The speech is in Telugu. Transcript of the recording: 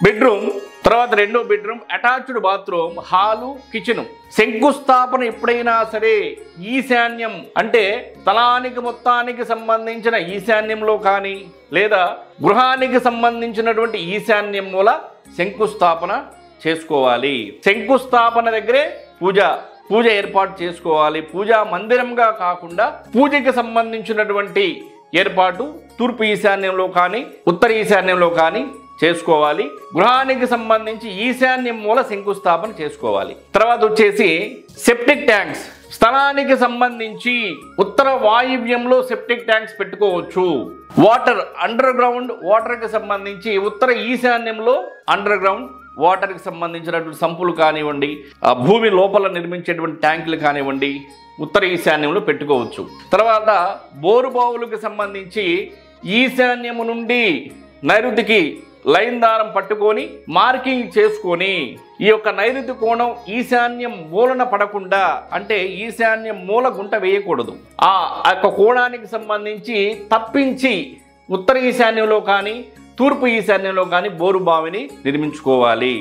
బెడ్రూమ్, తర్వాత రెండో bedroom, attached bathroom, hall, kitchen. శంకుస్థాపన ఎప్పుడైనా సరే ఈశాన్యం అంటే స్థలానికి మొత్తానికి సంబంధించిన ఈశాన్యంలో కానీ లేదా గృహానికి సంబంధించినటువంటి ఈశాన్యం మూల శంకుస్థాపన చేసుకోవాలి. శంకుస్థాపన దగ్గరే పూజ ఏర్పాటు చేసుకోవాలి. పూజా మందిరంగా కాకుండా పూజకి సంబంధించినటువంటి ఏర్పాటు తూర్పు ఈశాన్యంలో కానీ ఉత్తర ఈశాన్యంలో కానీ చేసుకోవాలి. గృహానికి సంబంధించి ఈశాన్యం మూల శంకుస్థాపన చేసుకోవాలి. తర్వాత వచ్చేసి సెప్టిక్ ట్యాంక్స్. స్థలానికి సంబంధించి ఉత్తర వాయువ్యంలో సెప్టిక్ ట్యాంక్స్ పెట్టుకోవచ్చు. వాటర్, అండర్ గ్రౌండ్ వాటర్కి సంబంధించి ఉత్తర ఈశాన్యంలో అండర్ గ్రౌండ్ వాటర్కి సంబంధించినటువంటి సంపులు కానివ్వండి, భూమి లోపల నిర్మించేటువంటి ట్యాంకులు కానివ్వండి ఉత్తర ఈశాన్యంలో పెట్టుకోవచ్చు. తర్వాత బోరు బావులకు సంబంధించి ఈశాన్యము నుండి నైరుతికి లైన్ దారం పట్టుకొని మార్కింగ్ చేసుకొని ఈ యొక్క నైరుతి కోణం ఈశాన్యం మూలన పడకుండా, అంటే ఈశాన్యం మూల గుంట వేయకూడదు. ఆ యొక్క కోణానికి సంబంధించి తప్పించి ఉత్తర ఈశాన్యంలో కానీ తూర్పు ఈశాన్యంలో కానీ బోరు బావిని నిర్మించుకోవాలి.